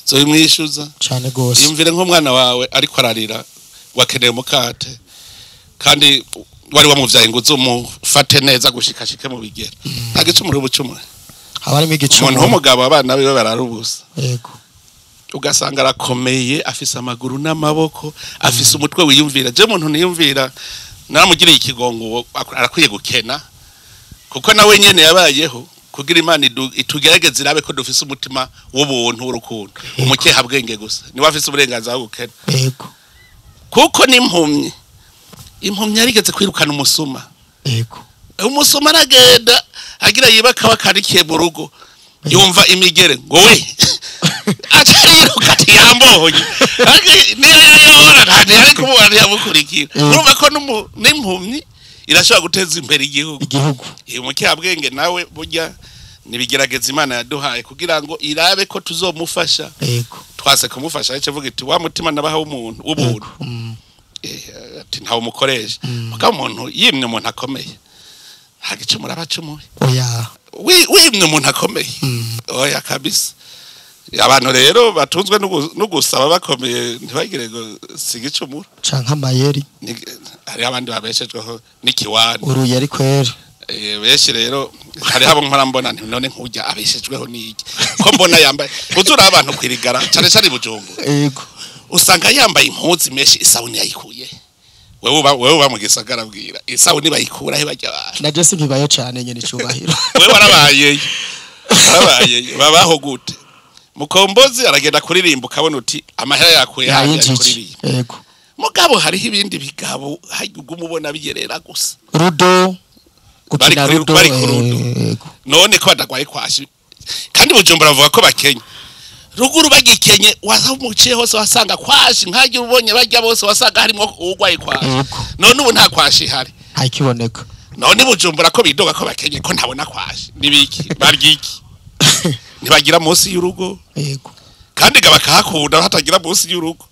izobimwishuza cyane gose yumvire nk'umwana wawe ariko ararira wakeneye umukate kandi wari wamuvyaye ngo uzomufate neza gushikashike mu bigera agicumura ubucumura abari migicumura umuntu w'umugabo abana biwe bararubusa ugasanga arakomeye afise amaguru n'amaboko afise umutwe wiyumvira je umuntu niyumvira naramugiriye ikigongo arakwiye gukena kuko nawe nyene yabayeho kugira Imana itugerageze irabe ko dufise umutima w'ubuntu w'urukundo umukeha bwenge gusa ni wafise uburenganzira bwo gukena yego kuko nimpumye impumye yarigeze kwirukana umusuma yego umusuma aragenda agira yibaka bakarikiye mu rugo yumva imigere ngo we atariruka ati yambonye niyo yayora nta yari kumubona yamukurikira urumva ko n'impumyi irashobora guteza imbere igihugu umukihabwenge nawe burya nibigerageza Imana yaduhaye kugira ngo irabe ko tuzomufasha twase kumufasha aje vuga iti wa mutima nabaha w'umuntu w'ubuntu ati ntawe umukoresha muka umuntu yimye umuntu akomeye hagicumura abacumuye oya wimye umuntu akomeye oya kabisa abantu rero batunzwe no gusaba bakomeye ntibagire ngo sigicumura canka amayeri hari abandi babeshejweho n'ikiwani uruyeri kwera benshi rero hari habo nkorambona none nkujya abeshejweho n'iki ko mbona yambaye uzura abantu kwirigara cyane cyane bujumbu yego usanga yambaye impuzu meshi isabuni yayikuye wewe bamugisagara bwira isabuni bayikura he bajya abantu naje sinkibayo cyane nyene cyubahiro wewe warabaye babaho gute mukombozi aragenda kuririmba ukabona uti amahera yakuye handi kuririmba yego mugabo hariho ibindi bigabo umubona biyerera gusa rudo gukina rudo none ko badagwaye kwashi kandi bujumbura bavuga ko bakenya ruguru bagikenye wazamuciye hose wasanga kwashi nkaje ubonye bajya bose wasanga harimo ugwaye kwashi none ubu nta kwashi hari hakiboneka none bujumbura ko bidoga ko bakenye ko ntabona kwashi nibiki baryiki ntibagira munsi y'urugo yego kandi gabakahakunda hatagira munsi y'urugo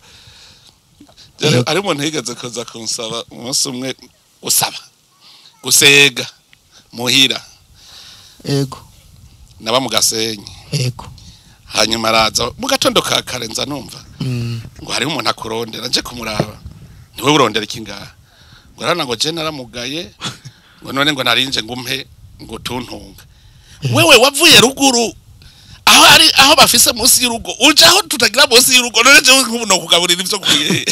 ari umuntu yigeze kuza kunsaba umunsi umwe usaba gusega muhira yego naba mu Gasenyi yego hanyuma araza mu gatondo ka karenza numva ngo hari umuntu akurondera nje kumuraba niwe urondera ikingaha ngo rana ngo je naramugaye ngo none ngo narinje ngumpe ngo tuntunga wewe wavuye ruguru aho bafise munsi y'urugo uje aho tutagira munsi y'urugo none je nk'ubuno kugaburira ivyo kuye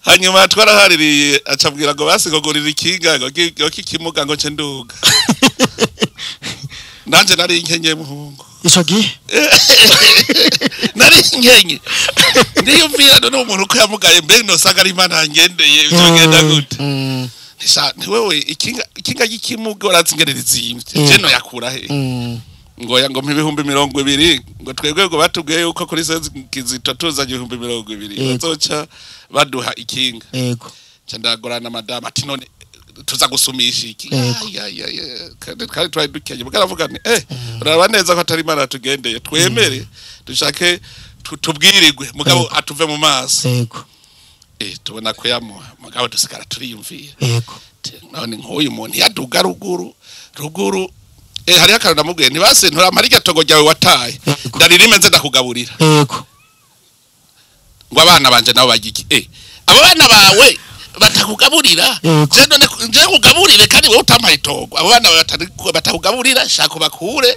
hanyuma twarahaririye acabwira ngo basigogorira ikinga ngo kikimuga ngo ce nduga nanje nari inkenye muhungu ico gihe nari inkenye ndiyumvira none umuntu ko yamugaye mbe no saga ari Imana ngendeye bizogenda gute ni wewe ikinga gikimuga uratsingerera izimvye je no yakura he ngo yango mpibihumbi 200 ngo twebwe ngo batubwiye yuko kuri senzi kizito tuzanye 220 bazoca baduha ikinga yego candagorana madama ati none tuza gusumisha iki kandi twari dukenye bwaravuga ni uraba neza ko atari Imana tugendeye twemere dushake tubwirirwe mugabo atuve mu maso yego tubona ko yamuha mugabo dusigara turiyumvira yego none nk'uyu muntu yaduga ruguru hari akantu namubwiye ntibase nturamara igatogo ryawe wataye ndaririme nze ndakugaburira yego ngo abana banje nabo bagiki abo bana bawe batakugaburira je kugaburire kandi wowe utampaye itogo abo bana batakugaburira shaka bakure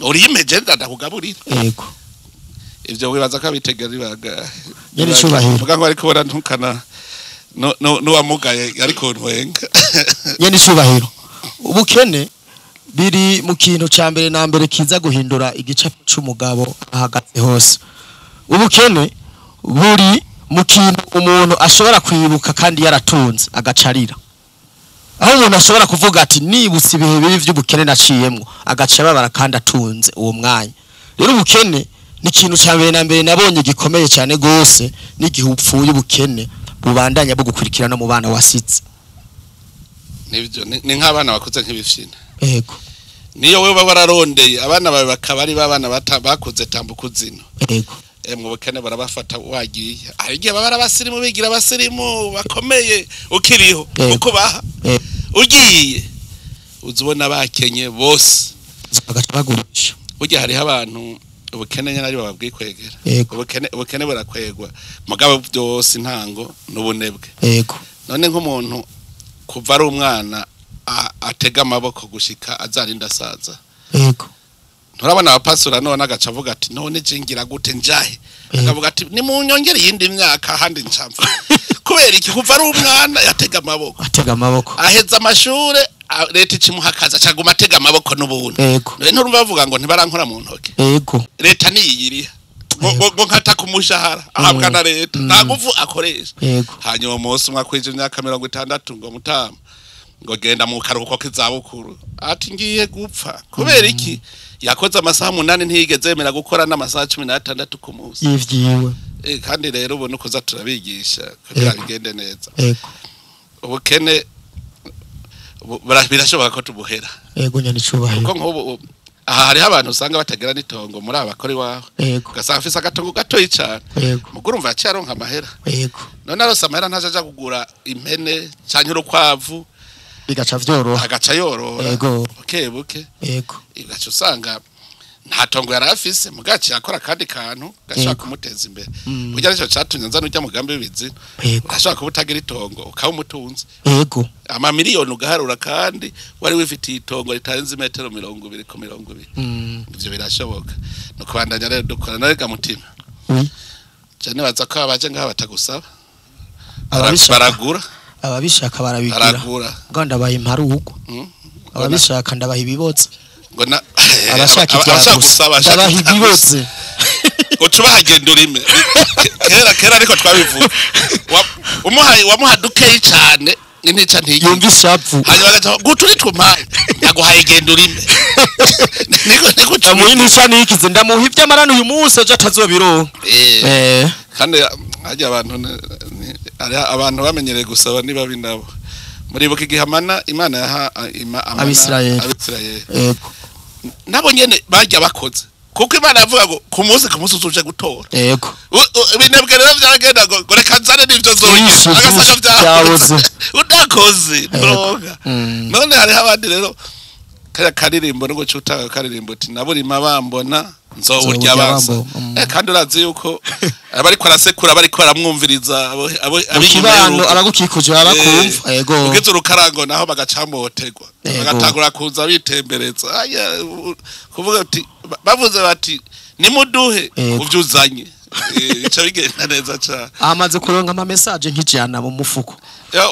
urime je ndakugaburira yego ivyo wibaza ko abitegera ibaga yari cyubahiro mvuga ngo ariko bora ntukana no wamugaye ariko ntwenga yari cyubahiro ubukene biri mu kintu ca mbere na mbere kiza guhindura igice c'umugabo ahagaze hose ubukene buri mu kintu umuntu ashobora kwibuka kandi yaratunze agacarira aho umuntu ashobora kuvuga ati nibutse ibihe bibi by'ubukene naciyemwo agaca babara kandi atunze uwo mwanya rero ubukene ni ikintu ca mbere na mbere nabonye gikomeye cyane gose n'igihe upfuye ubukene bubandanya bwo gukurikirana mu bana wasitse nibyo ni nk'abana bakoze nk'ibifyina yego niyo wewe bararondeye abana bawe bakaba ari babana bakoze tambuka uzino yego mu bukene barabafata wagiye arigiye babara basirimu bigira basirimu bakomeye ukiriho uko baha ugiye uzubona bakenye bose bagacabagurisha ujye hari abantu ubukene nyana ari bababwiye kwegera ubukene burakwegwa mugabo byose intango n'ubunebwe yego none nk'umuntu kuva ari umwana atega amaboko gushika azarinda saza yego nturabona abapasura none agaca avuga ati none jingira gute njahe akavuga ati ni mu nyongere yindi myaka handi ncamva kubera iki kuva ari umwana atega amaboko aheza amashure leta ikimuhakaza cyaguma atega amaboko n'ubuntu none nturumva bavuga ngo ntibarankora mu ntoke leta niyiriha ngo nkata ku mushahara ahabwa na leta nta gufu akoresha hanyuma umunsi umwe akwije imyaka 60 ngo mutama ngo genda mu karuhuko k'izabukuru ati ngiye gupfa kubera iki yakoze amasaha 8 ntiyigeze yemera gukora n'amasaha 16 ku munsi yivyiwe kandi rero ubone uko za turabigisha kugira bigende neza ubukene birashoboka ko tubuhera yego nyane cubahiro kuko nk'ubu aha hari abantu usanga batagira n'itongo muri abakore wawe ugasanga afise agatongo gatoyi cyane muguru umva cyaronka amahera none arose amahera ntajaja kugura impene canke urukwavu bigaca vyoroha agaca yorora buke igaca usanga nta tongo yarafise mugaci yakora kandi kantu gashaka kumuteza imbere burya nico catumye nza n'ujya mugambi w'ibizina gashaka kubutagira itongo ukaba umutunzi ama miliyoni ugaharura kandi wari wifitiye itongo ritarenze metero 20 ku 20 ivyo birashoboka no kubandanya rero dukora narega mutima cyane baza ko abaje ngaha batagusaba baragura ababishaka barabigira ngo ndabaye imparuko ababishaka ndabaha ibibotse ngo abashaka gusaba ndabaha ibibotse utubahagenda urime kera ariko twabivuga wamuha dukeyi cyane nica ntigi yumva ishapu hanyuma agaca guturi tumpaye naguhaye genda urime niko ndamuhinisha nikize ndamuha iby'amarano uyu munsi aje atazobironka kandi hajya abantu bamenyereye gusaba niba binabo muribuka igihamana Imana yaha Abisirayeli yego nabo nyene bajya bakoze kuko Imana yavuga ngo ku munsi uzuje gutora yego binebwe rero byagenda ngo reka nzane n'ivyo zoyisha agasaka byabuze udakoze droga none hari abandi rero karirimbo ngo cyutanga karirimbo ati naburima bambona nzoburya abanza kandi urazi yuko abariko arasekura bariko aramwumviriza abikibano abagukikuje babakumva yego ugize urukarango naho bagacamotegwa bagatagura kuza bitembereza kuvuga ati bavuze bati nimuduhe uvyuzanye ico bigenda neza cyane amaze kuronka ama message nk'ijana mu mufuko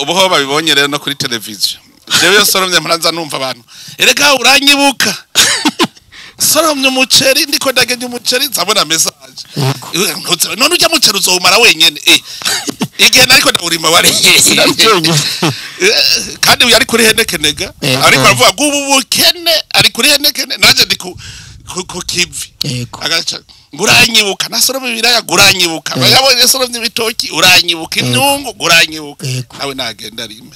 ubuho babibonye rero no kuri televiziyo jewe soromye mpanza numva abantu erega uranyibuka soromye umuceri ndiko ndagenye umuceri nzabona message none ujya muceri uzomara wenyene igihe nariko ndawurima wari kandi yari kuri henekenega ariko aravuga ngo ubukene ari kuri henekene naje ndi ku kivi agaca nguranyibuka nasoroma ibiraya guranyibuka bayabonye soromye ibitoki uranyibuka imyungu guranyibuka nawe nagenda rime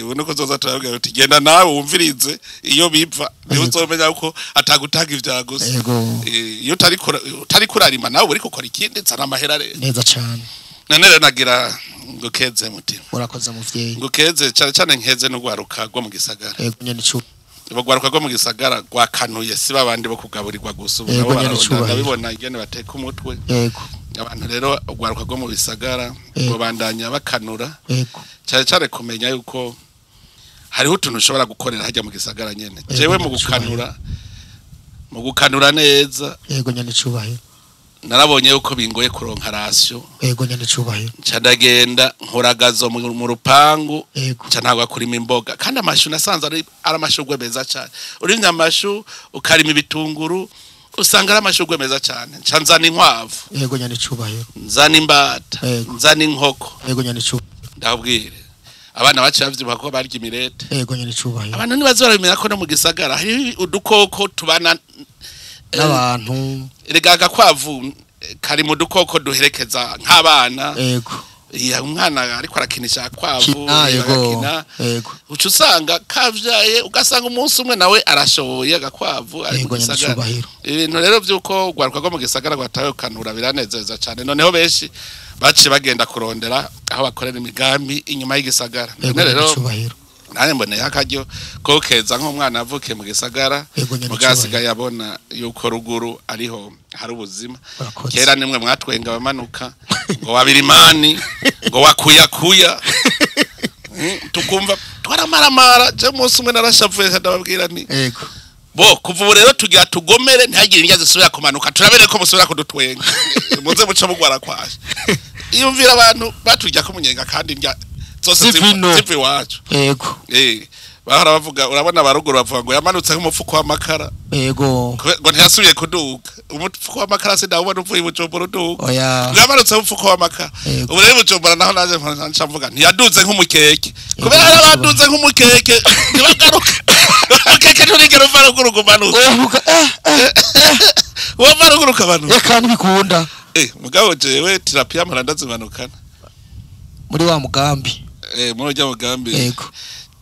ubone ko zoza turabwira uti genda nawe wumvirize iyo biva niho uzomenya uko atagutaga ivyagusa iyo utari kurarima nawe uri gukora ikindi nzana amahera rero neza cyane none rero nagira ngukeze mutima urakoze muvyeyi ngukeze cyane nkeze no gwaruka gwo mu gisagara nyene cyo bagwaruka gwo mu gisagara gwakanuye siba abandi bo kugaburirwa gusa ubu ndabibona igene bateka umutwe abantu rero gwaruka gwo mu bisagara ngo bandanya bakanura cyane kumenya yuko hariho utuntu ushobora gukorera hajya mu gisagara nyene jewe mu gukanura neza nyene cyubahiro narabonye yuko bingoye kuronka rasyo nyene cyubahiro cyandagenda nkoragazo mu rupangu cyanagwa kurima imboga kandi amashu nasanze ari amashugwe meza cyane urimye amashu ukarima ibitunguru usanga ari amashugwe meza cyane nzana inkwavu nyene cyubahiro nzana imbata nzana inkoko nyene cyubahiro ndabwire abana bacu bavyibuka ko barya imirete nyene cyubahiro abantu ntibazora bimenya ko no mu gisagara hari udukoko tubana n'abantu regaga kwavu kari mu dukoko duherekeza nk'abana umwana ariko arakinisha kwavu agakina uca usanga kavyaye ugasanga umunsi umwe nawe arashoboye agakwavu ari mu gisagara ibintu rero vy'uko gwaruka rwo mu gisagara gwataye kanura biranezeza cyane noneho benshi baci bagenda kurondera aho bakorera imigambi inyuma y'igisagara rero nane mbone yakaryo ko keza nk'umwana avuke mu gisagara mugasigaye abona yuko ruguru ariho hari ubuzima kera nimwe mwatwenga bamanuka ngo wabirimani ngo wakuyakuya tukumva twaramaramara je munsi umwe narashavuye ndababwira ni bo kuva ubu rero tugira tugomere ntihagire indya zisubira kumanuka turabere ko musubira kudutwenga muze muca mugwara kwaje iyumvira abantu batujya ko munyenga kandi indya zose zivi wacu bahora bavuga urabona abaruguru bavuga ngo yamanutse nk'umufuko w'amakara ngo ntiyasubiye kuduga umufuko w'amakara sindabona uvuye Bujumbura uduga yamanutse nk'umufuko w'amakara ubu rero Bujumbura naho naje nca mvuga ntiyaduze nk'umukeke kubera hari abaduze nk'umukeke ntibagaruka akeke turigera uva ruguru kumanuka wava ruguru kabanuka reka ntibikunda mugabo jewe terapiya maranda zimanukana muri wa mugambi muri wa mugambi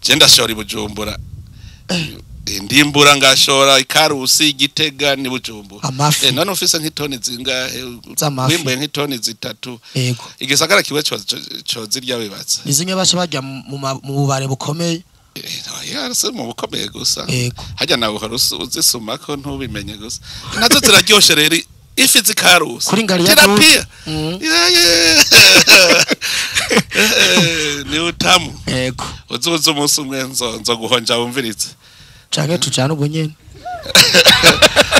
Jenda shori Bujumbura ndimbura ngashora ikarusi igitega ni Bujumbura none ufise nk'itoni zingahe wimbuye nk'itoni zitatu igisagara kiwe cyo zirya bibatse nizinge bace bajya mu bubare bukomeye se mu bukomeye gusa hajya nawe uzisuma ko ntubimenye gusa nazo ziraryoshe rero ifi zikarusi kuri ngari ya terapia ni utamu uzuze umunsi umwe nzo guhonja wumviritse canke tujana ubunyene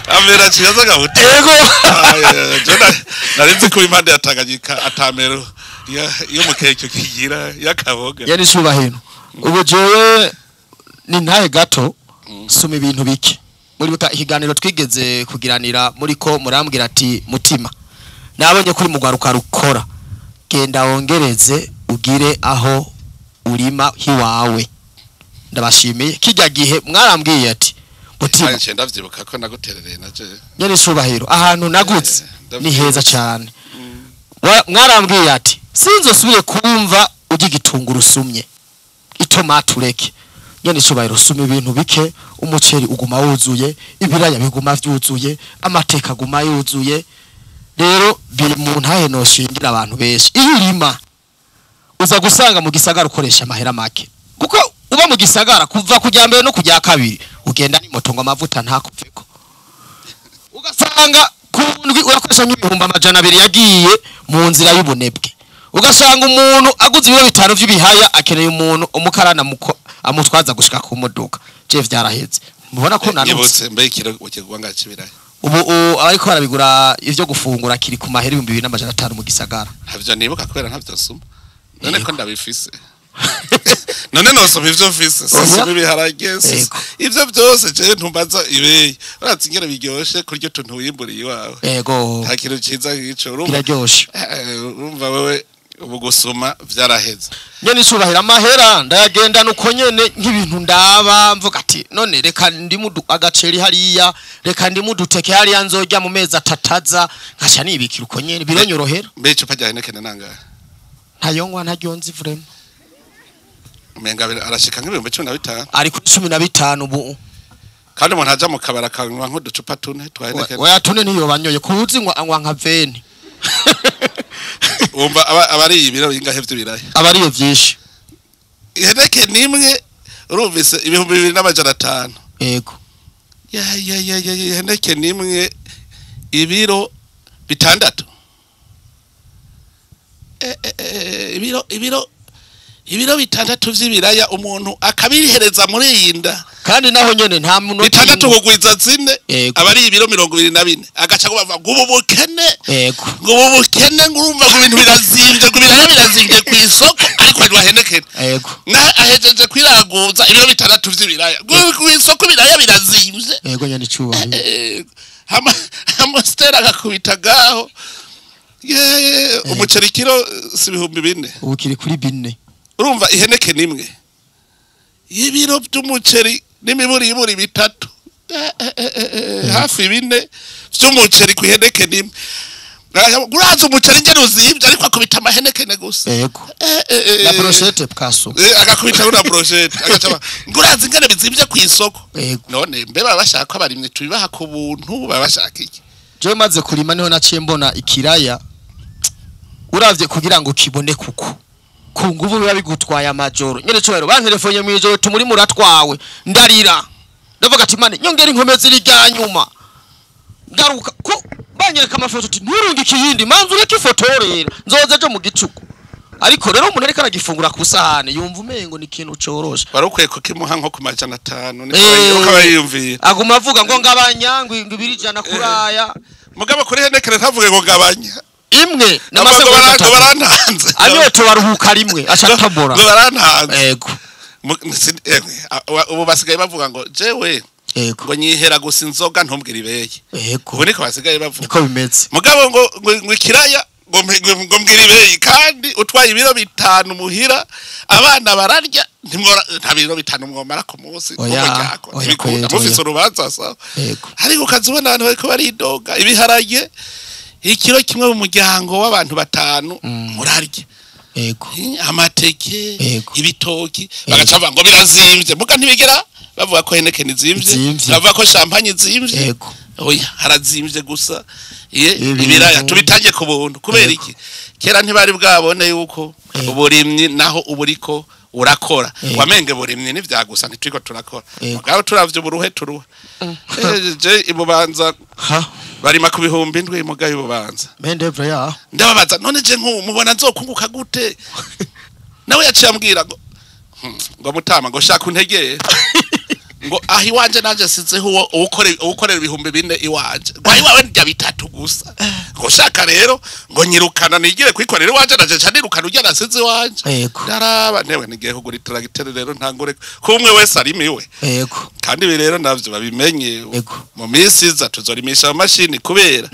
amera kiyaza gahuta narinzi ko impande yatanganyika atamero iyo mukeke kigira yakaboga yani shubahino ubu jewe ni ntahe gato suma ibintu bike muri ikiganiro twigeze kugiranira muri ko murambwira ati mutima nabonye kuri mugwaruka rukora genda wongereze ugire aho urima hiwawe ndabashimiye kijya gihe mwarambwiye ati mutima ndavyibuka ko naguterereye naje nyene shubahiro ahantu nagutse ni heza cyane mwarambwiye ati sinzosubiye kumva ugigitungura usumye itomate ureke nyene shubahiro suma ibintu bike umuceri uguma wuzuye ibiraya biguma vyuzuye amateka guma yuzuye rero biri mu ntahe no shingira abantu benshi iyo urima uza gusanga mu gisagara ukoresha amahera make kuko uba mu gisagara kuva kujya mbere no kujya kabiri ugenda ni moto ngo amavuta ntakuveko ugasanga kundwi urakoresha nk'ibihumbi 200 yagiye mu nzira y'ubunebwe ugasanga umuntu aguze ibiro bitaro by'ibihaya akeneye umuntu umukarana amutwaza gushika ku modoka je vyaraheze mubona ko nanutse mbe ikiro ukigwa ngakibiraye ubu ariko barabigura ivyo gufungura kiri ku mahera 2500 mu gisagara havyo nibuka kwera ntavyo suma none ko ndabifise none nosoma ivyo mfise soma ibiharage ivyo byose je ntumbaza ibeye uratse ingere biryoshe kuryo tuntu wimburiye iwawe yego nta kintu ciza gico biraryoshe urumva wewe ubu gusoma vyaraheze nyene icubahira amahera ndayagenda nuko nyene nk'ibintu ndaba mvuga ati none reka ndimudu agaceri hariya reka ndimuduteke hariya nzojya mu mezi atataza nkaca nibikira uko nyene bironyorohera mbe icupa rya Heineken nangahe ntayongwa ntaryonzi vrema umenga arashika nk'ibihumbi 15 ari ku 15 ubu kandi umuntu aja mu kabara akanywa nk'uducupa tune twa Heineken oya tune niyo banyoye kubuzi ngo anywa nka veni umva abari ibiro bingahe vy'ibiraya abariye vyinshi Heineken nimwe urumvise ibihumbi 2,500 yego ya Heineken nimwe ibiro 6 ibiro 6 vy'ibiraya umuntu akabirihereza muri yinda kandi naho nyene nta muntu 6 kugwiza zine abari ibiro 24 agaca kubavuga ngo ubukene yego ngo ubukene ngurumva ku bintu birazimvye ku biraya birazimvye ku isoko ariko rwa Heineken yego na ahejeje kwiraguza ibiro 6 vy'ibiraya ku isoko biraya birazimvye yego nyene cuba Amostera agakubita gaho umuceri kilo si ibihumbi 4 ubu kiri kuri 4 urumva Heineken imwe ibiro by'umuceri n'imiburi 3 hafi 4 vy'umuceri ku Heineken imwe guraza umuceri ngene uzibye ariko akubita Heineken gusa yego na brochette pkaso agakubita una brochette agacaba guraza ngene bizibye ku isoko none mbe babashaka abarimwe tubibaha ku buntu babashaka iki je maze kurima niho naciye mbona ikiraya uravye kugira ngo kibone kuko ku nguvu biba bigutwaye amajoro nyene cyo rero banterefonye mu ijoro tumuri muratwawe ndarira ndavuga ati mane nyongera inkomezi rijyanyuma ngaruka ko banyereka amafoto ati nturunge ikiyindi manzu reka ifotorera nzoza je mu gicuku ariko rero umuntu ariko aragifungura ku sahane yumva umengo ni ikintu corosha barukwiye ko kimuha nko ku majana 5 niko bayiyumviye aguma avuga ngo ngabanya ngo ibirijana kuraya mugabo kuri Heineken ntavuge ngo ngabanya imwe namaze barantanze anyoto baruhuka rimwe acatabora ngo barantanze yego ubu basigaye bavuga ngo jewe ngo nyihera gusa inzoga ntumbwira ibeye yego ubu niko basigaye bavuga niko bimeze mugabo ngo ikiraya ngo mbwira ibeye kandi utwaye ibiro 5 muhira abana bararya nta biro 5 mwomara ku munsi umujyako bikunda mufise urubanza sa ariko ukazubona abantu bariko baridoga ibiharage ikiro kimwe mu muryango w'abantu 5 murarye yego amateke ibitoki bagacavuga ngo birazimvye muga ntibigera bavuga ko Heineken izimvye bavuga ko champagne izimvye yego oya harazimvye gusa ibiraya tubitangiye ku buntu kubera iki kera ntibari bwabone yuko uburimyi naho uburiko urakora wamenge burimye n'ivyagusa ntitwiko turakora mugabo turavye uburuhe turuha je ibubanza barima ku bihumbi ndwe mugaye ibubanza mendevre ya ndababaza none je mubona nzokunguka gute nawe yaciye ambwira ngo mutama ngo shaka untegeye ngo ahi wanje nanje sizeho ukorera ibihumbi 4 iwanje gwayi wawe ndya 3 gusa ngo shaka rero ngo nyirukana nigire kwikorera iwanje naje canirukana ujya nasize wanje daraba newe nigiye kugura tracteur rero ntangure kumwe wese arimiwe yego kandi rero navyo babimenye mu minsi iza tuzorimisha amashini kubera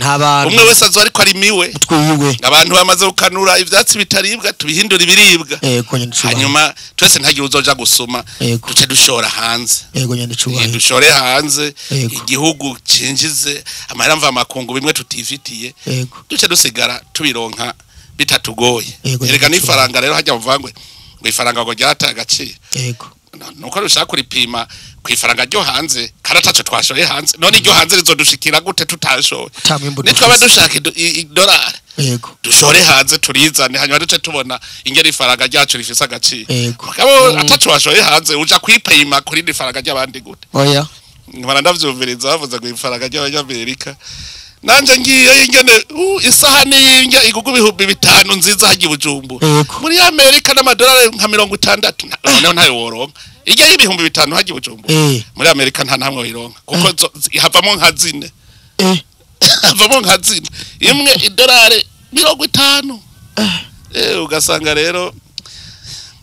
umwe wese azo ariko arimiwe twiwe abantu bamaze gukanura ivyatsi bitaribwa tubihindura ibiribwa hanyuma twese ntagiye uzoja gusoma duce dushora hanze dushore hanze igihugu cinjize amaramva makungu bimwe tutifitiye duce dusigara tubironka bitatugoye erega n'ifaranga rero hajya muvangwe ngo ifaranga ngo ryata agaciro nuko rushaka kuripima kwifaranga ryo hanze karatacho twashoye hanze none iryo hanze rizodushikira gute tutashoye nitwa dushaka idolari dushore hanze turizane hanyuma duce tubona ingeri ifaranga ryacu rifise agaciro mugabo atacho washoye hanze uja kwipima kuri ifaranga ry'abandi gute oya nkora ndavyumviriza bavuze ngo ifaranga ry'Abanyamerika nanje ngiye ingene isahani y'injya igugu bihumbi 5 nziza hagiye Bujumbura muri Amerika n'amadolari nka 60 none ntayo woronka ijya y'ibihumbi 5 hagiye Bujumbura muri Amerika nta namwe wironka kuko havamo nka zine havamo nka zine imwe idolari 50 ugasanga rero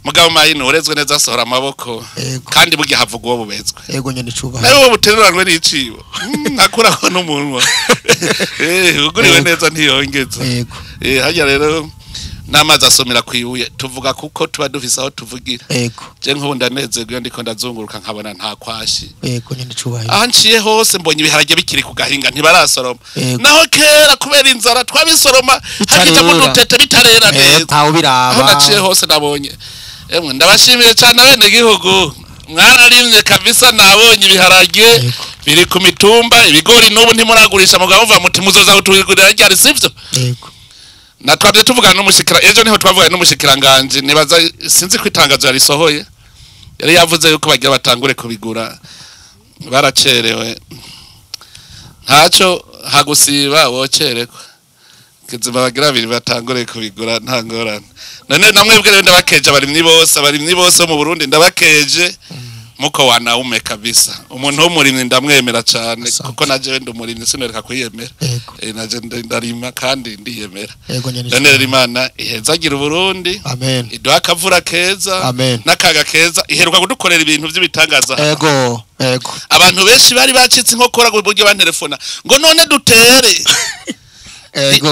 mugabo mayino urezwe neza sohora amaboko kandi bugiye havuga uwo bubezwe yego nyene cuba nawe buteruranwe n'icibo nakuraho n'umunwa uguriwe neza ntiyongeza hajya rero n'amazi asomera kwibuye tuvuga kuko tuba dufise aho tuvugira yego je nk'ubu ndanezerwa ndiko ndazunguruka nkabona nta kwashi yego nyene cubahiro aho nciye hose mbonye ibiharage bikiri ku gahinga ntibarasoroma naho kera kubera inzara twabisoroma hakita mu dutete bitarera neza aho biraba aho naciye hose nabonye emwe ndabashimiye cyane abene gihugu mwararimye kabisa nabonye ibiharage biri ku mitumba ibigori n'ubu ntimuragurisha mugabo uva muti muzoza utugurira ryari sivyo yego natwabye tuvugana n'umushikira ejo niho twavugana n'umushikiranganje nibaza sinzi kwitangazo yarisohoye yari yavuze yuko bagira batangure kubigura baracerewe ntaco hagusiba wocerekwa kizima bagira biri batangure kubigura nta ngorane none namwe bwere ndabakeje abarimyi bose mu Burundi ndabakeje muko wanaume kabisa umuntu w'umurimyi ndamwemera cyane kuko naje wenda umurimyi sinereka kwiyemera naje ndarima kandi ndiyemera none Imana ihezagira Burundi amen iduha akavura keza n'akaga keza iheruka kudukorera ibintu by'ibitangaza yego abantu benshi bari bacitse inkokora ku buryo bantelefona ngo none dutere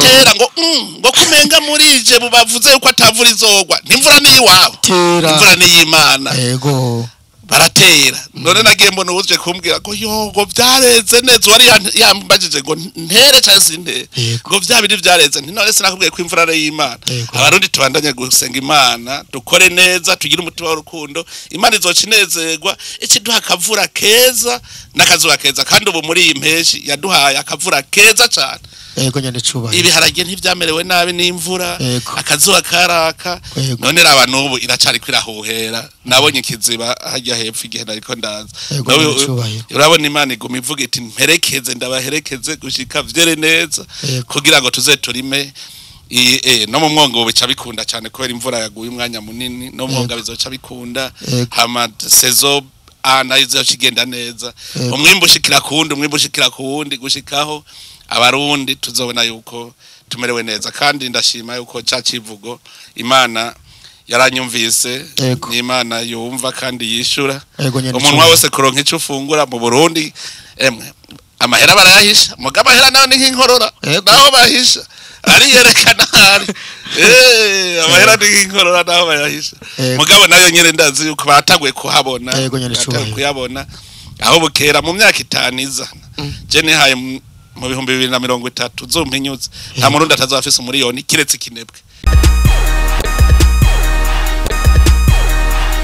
tera ngo kumenga murije bubavuze yuko atavura izogwa ntimvura ni iwawe imvura ni y'Imana yego baratera none nagiye mbona uje kumbwira ko yogo byareze neza wari yambajije ngo ntere cyase nte ngo byabiri byareze none sinakubwiye ko imvura ari y'Imana abarundi tubandanye gusenga Imana dukore neza tugira umutima w'urukundo Imana izocinezerwa ikiduha akavura keza n'akazuba keza kandi ubu muri iyi mpeshi yaduhaye akavura keza cyane yego nyane cubahiro ibiharage ntivyamerewe nabi n'imvura akazuba karaka none raba nubu iracari kwirahuhera nabonye ikiziba hajya hepfo igihe nariko ndaza urabona Imana iguma ivuga iti mperekeze ndabaherekeze gushika vyere neza kugira ngo tuze turime no mu mwongo bica bikunda cyane kubera imvura yaguye umwanya munini no mu mwongo bizoca bikunda hama sezo nayo kigenda neza umwimbu ushikira kuwundi gushikaho abarundi tuzobona yuko tumerewe neza kandi ndashima yuko cacivugo Imana yaranyumvise ni Imana yumva kandi yishura umuntu wose kuronka ico ufungura mu Burundi emwe amahera barayahisha mugabo amahera naho ni nk'inkorora naho bahisha ari yerekana hari amahera ni nk'inkorora naho bayahisha mugabo nayo nyene ndazi yuko bataguye kuhabona kuyabona aho bukera mu myaka 5 iza je nihaye mu 2030 zompinyutse nta murundi atazafise umuriyoni kiretse kinebwe